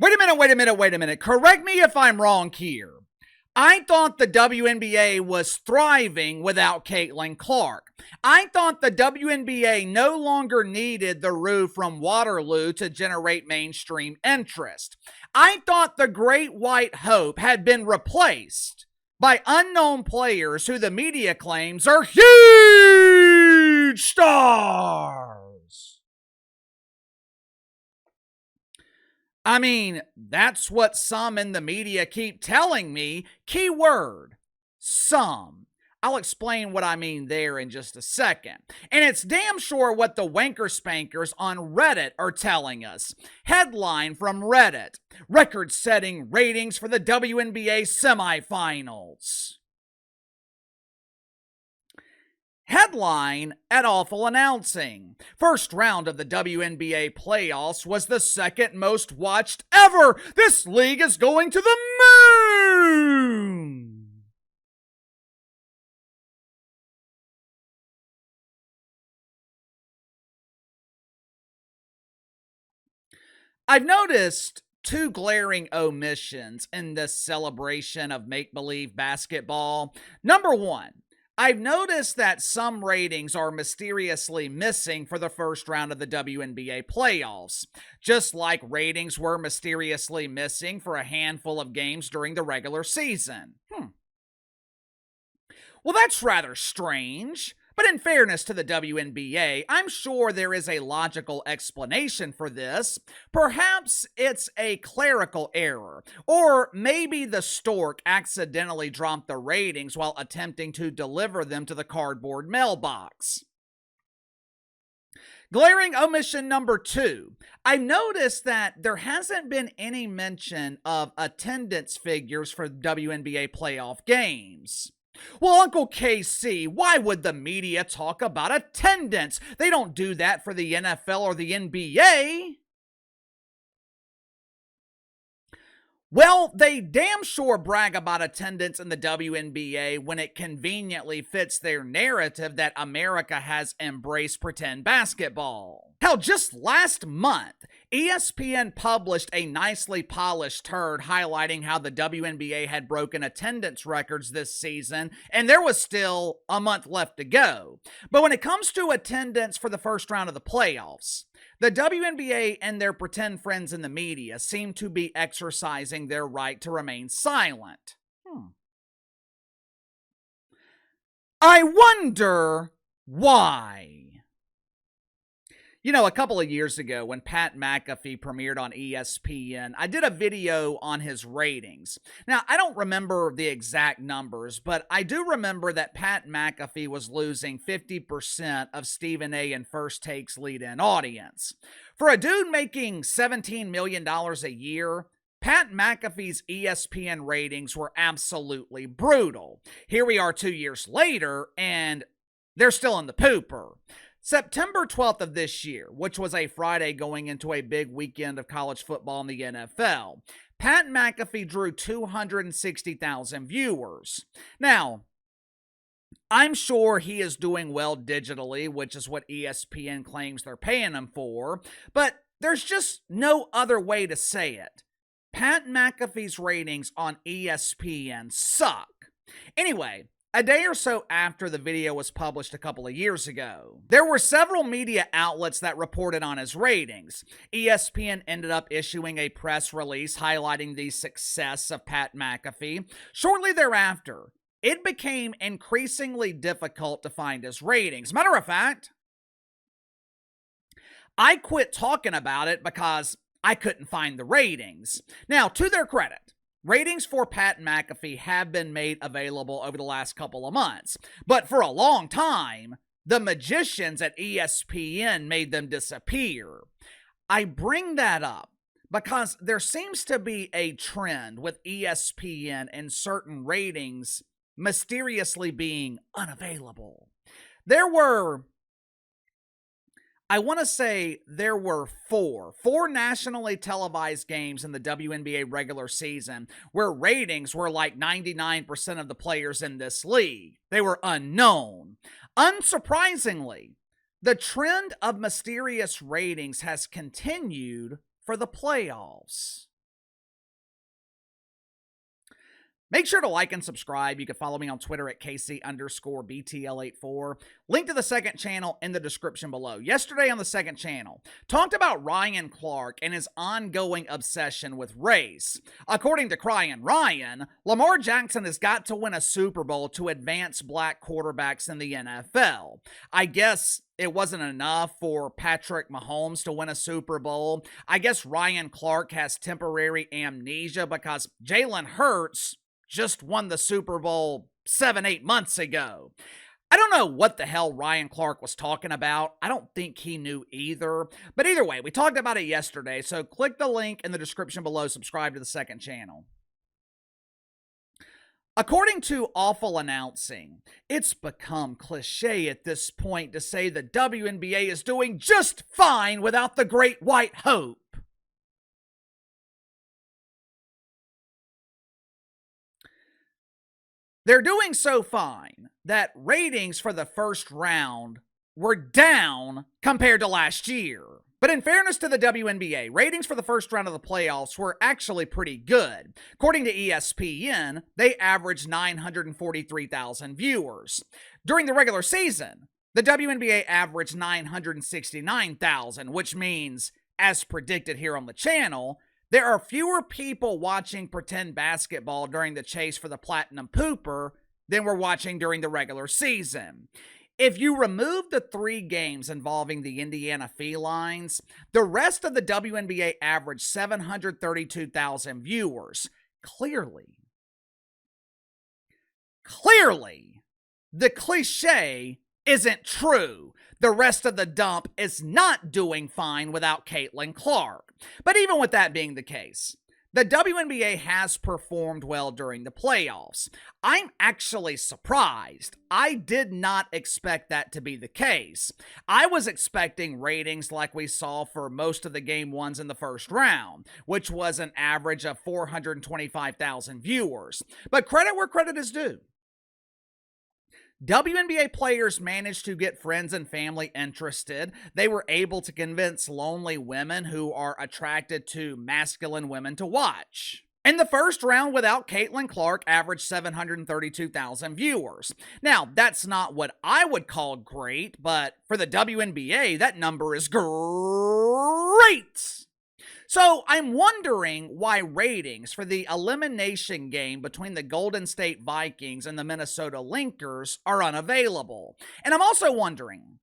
Wait a minute. Correct me if I'm wrong here. I thought the WNBA was thriving without Caitlin Clark. I thought the WNBA no longer needed the Rue from Waterloo to generate mainstream interest. I thought the Great White Hope had been replaced by unknown players who the media claims are huge stars. I mean, that's what some in the media keep telling me. Keyword, some. I'll explain what I mean there in just a second. And it's damn sure what the wanker spankers on Reddit are telling us. Headline from Reddit: record-setting ratings for the WNBA semifinals. Headline at Awful Announcing: first round of the WNBA playoffs was the second most watched ever. This league is going to the moon. I've noticed two glaring omissions in this celebration of make-believe basketball. Number one, I've noticed that some ratings are mysteriously missing for the first round of the WNBA playoffs, just like ratings were mysteriously missing for a handful of games during the regular season. Well, that's rather strange. But in fairness to the WNBA, I'm sure there is a logical explanation for this. Perhaps it's a clerical error, or maybe the stork accidentally dropped the ratings while attempting to deliver them to the cardboard mailbox. Glaring omission number two. I noticed that there hasn't been any mention of attendance figures for WNBA playoff games. Well, Uncle KC, why would the media talk about attendance? They don't do that for the NFL or the NBA. Well, they damn sure brag about attendance in the WNBA when it conveniently fits their narrative that America has embraced pretend basketball. Hell, just last month, ESPN published a nicely polished turd highlighting how the WNBA had broken attendance records this season, and there was still a month left to go. But when it comes to attendance for the first round of the playoffs, the WNBA and their pretend friends in the media seem to be exercising their right to remain silent. I wonder why. You know, a couple of years ago when Pat McAfee premiered on ESPN, I did a video on his ratings. Now, I don't remember the exact numbers, but I do remember that Pat McAfee was losing 50% of Stephen A. and First Take's lead-in audience. For a dude making $17 million a year, Pat McAfee's ESPN ratings were absolutely brutal. Here we are 2 years later, and they're still in the pooper. September 12th of this year, which was a Friday going into a big weekend of college football in the NFL, Pat McAfee drew 260,000 viewers. Now, I'm sure he is doing well digitally, which is what ESPN claims they're paying him for, but there's just no other way to say it. Pat McAfee's ratings on ESPN suck. Anyway, a day or so after the video was published a couple of years ago, there were several media outlets that reported on his ratings. ESPN ended up issuing a press release highlighting the success of Pat McAfee. Shortly thereafter, it became increasingly difficult to find his ratings. Matter of fact, I quit talking about it because I couldn't find the ratings. Now, to their credit, ratings for Pat McAfee have been made available over the last couple of months, but for a long time, the magicians at ESPN made them disappear. I bring that up because there seems to be a trend with ESPN and certain ratings mysteriously being unavailable. There were four nationally televised games in the WNBA regular season where ratings were like 99% of the players in this league. They were unknown. Unsurprisingly, the trend of mysterious ratings has continued for the playoffs. Make sure to like and subscribe. You can follow me on Twitter at KC_BTL84. Link to the second channel in the description below. Yesterday on the second channel, talked about Ryan Clark and his ongoing obsession with race. According to Crying Ryan, Lamar Jackson has got to win a Super Bowl to advance black quarterbacks in the NFL. I guess it wasn't enough for Patrick Mahomes to win a Super Bowl. I guess Ryan Clark has temporary amnesia because Jalen Hurts just won the Super Bowl 7-8 months ago. I don't know what the hell Ryan Clark was talking about. I don't think he knew either. But either way, we talked about it yesterday, so click the link in the description below, subscribe to the second channel. According to Awful Announcing, it's become cliche at this point to say the WNBA is doing just fine without the Great White Hope. They're doing so fine that ratings for the first round were down compared to last year. But in fairness to the WNBA, ratings for the first round of the playoffs were actually pretty good. According to ESPN, they averaged 943,000 viewers. During the regular season, the WNBA averaged 969,000, which means, as predicted here on the channel, there are fewer people watching pretend basketball during the chase for the Platinum Pooper than were watching during the regular season. If you remove the 3 games involving the Indiana Felines, the rest of the WNBA averaged 732,000 viewers. Clearly, the cliche isn't true. The rest of the dump is not doing fine without Caitlin Clark. But even with that being the case, the WNBA has performed well during the playoffs. I'm actually surprised. I did not expect that to be the case. I was expecting ratings like we saw for most of the game ones in the first round, which was an average of 425,000 viewers. But credit where credit is due. WNBA players managed to get friends and family interested. They were able to convince lonely women who are attracted to masculine women to watch. In the first round, without Caitlin Clark, averaged 732,000 viewers. Now, that's not what I would call great, but for the WNBA, that number is great. So I'm wondering why ratings for the elimination game between the Golden State Vikings and the Minnesota Lynx are unavailable. And I'm also wondering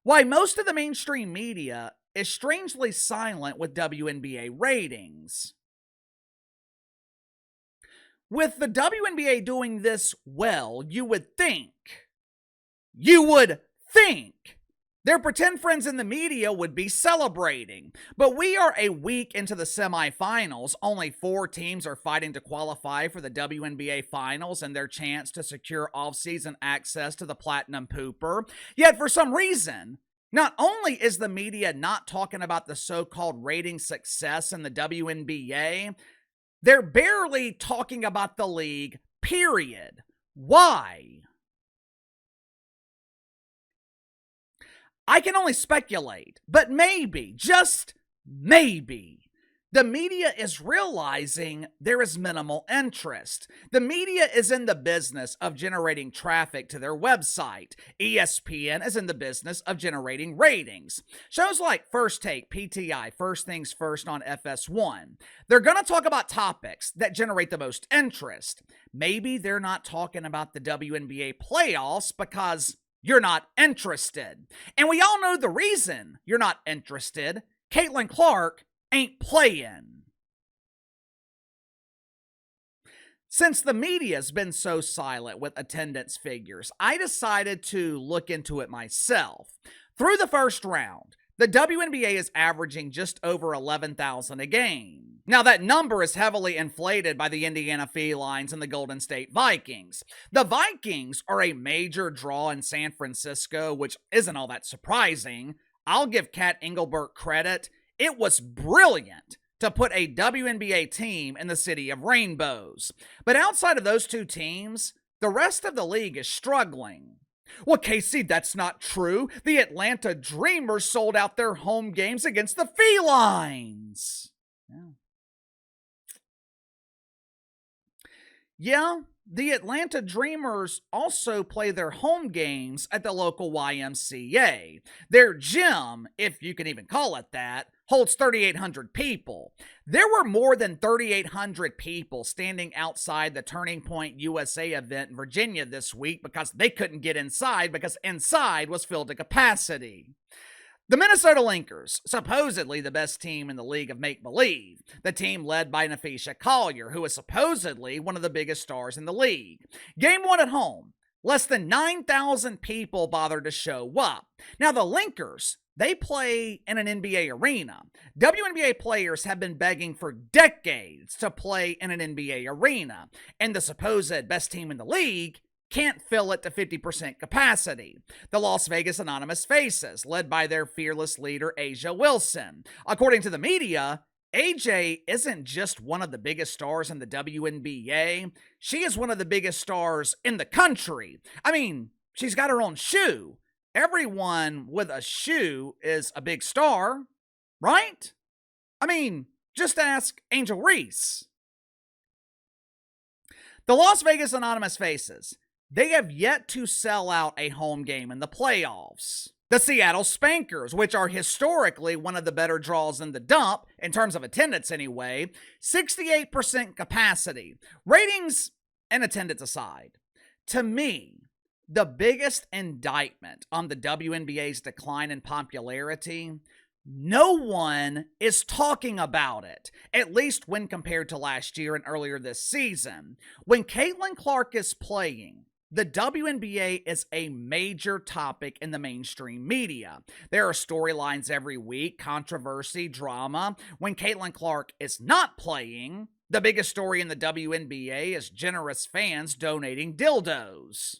why most of the mainstream media is strangely silent with WNBA ratings. With the WNBA doing this well, you would think their pretend friends in the media would be celebrating. But we are a week into the semifinals. Only 4 teams are fighting to qualify for the WNBA finals and their chance to secure off-season access to the Platinum Pooper. Yet for some reason, not only is the media not talking about the so-called rating success in the WNBA, they're barely talking about the league, period. Why? I can only speculate, but maybe, just maybe, the media is realizing there is minimal interest. The media is in the business of generating traffic to their website. ESPN is in the business of generating ratings. Shows like First Take, PTI, First Things First on FS1, they're going to talk about topics that generate the most interest. Maybe they're not talking about the WNBA playoffs because you're not interested. And we all know the reason you're not interested. Caitlin Clark ain't playing. Since the media's been so silent with attendance figures, I decided to look into it myself. Through the first round, the WNBA is averaging just over 11,000 a game. Now, that number is heavily inflated by the Indiana Felines and the Golden State Vikings. The Vikings are a major draw in San Francisco, which isn't all that surprising. I'll give Kat Engelbert credit. It was brilliant to put a WNBA team in the city of rainbows. But outside of those 2 teams, the rest of the league is struggling. Well, KC, that's not true. The Atlanta Dreamers sold out their home games against the Felines. Yeah. Yeah, the Atlanta Dreamers also play their home games at the local YMCA. Their gym, if you can even call it that, holds 3,800 people. There were more than 3,800 people standing outside the Turning Point USA event in Virginia this week because they couldn't get inside because inside was filled to capacity. The Minnesota Linkers, supposedly the best team in the league of make-believe, the team led by Nafisha Collier, who is supposedly one of the biggest stars in the league. Game 1 at home, less than 9,000 people bothered to show up. Now the Linkers, they play in an NBA arena. WNBA players have been begging for decades to play in an NBA arena, and the supposed best team in the league can't fill it to 50% capacity. The Las Vegas Anonymous Faces, led by their fearless leader, Asia Wilson. According to the media, AJ isn't just one of the biggest stars in the WNBA, she is one of the biggest stars in the country. I mean, she's got her own shoe. Everyone with a shoe is a big star, right? I mean, just ask Angel Reese. The Las Vegas Anonymous Faces, they have yet to sell out a home game in the playoffs. The Seattle Spankers, which are historically one of the better draws in the dump, in terms of attendance anyway, 68% capacity. Ratings and attendance aside, to me, the biggest indictment on the WNBA's decline in popularity, no one is talking about it, at least when compared to last year and earlier this season. When Caitlin Clark is playing, the WNBA is a major topic in the mainstream media. There are storylines every week, controversy, drama. When Caitlin Clark is not playing, the biggest story in the WNBA is generous fans donating dildos.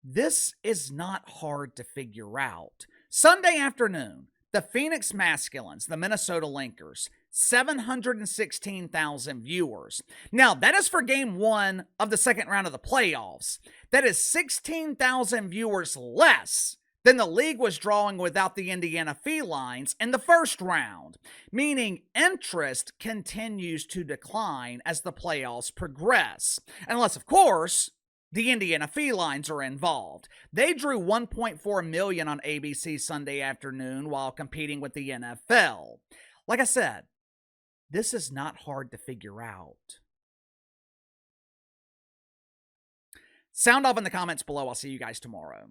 This is not hard to figure out. Sunday afternoon, the Phoenix Masculines, the Minnesota Linkers, 716,000 viewers. Now, that is for game 1 of the second round of the playoffs. That is 16,000 viewers less than the league was drawing without the Indiana Felines in the first round, meaning interest continues to decline as the playoffs progress. Unless, of course, the Indiana Felines are involved. They drew 1.4 million on ABC Sunday afternoon while competing with the NFL. Like I said, this is not hard to figure out. Sound off in the comments below. I'll see you guys tomorrow.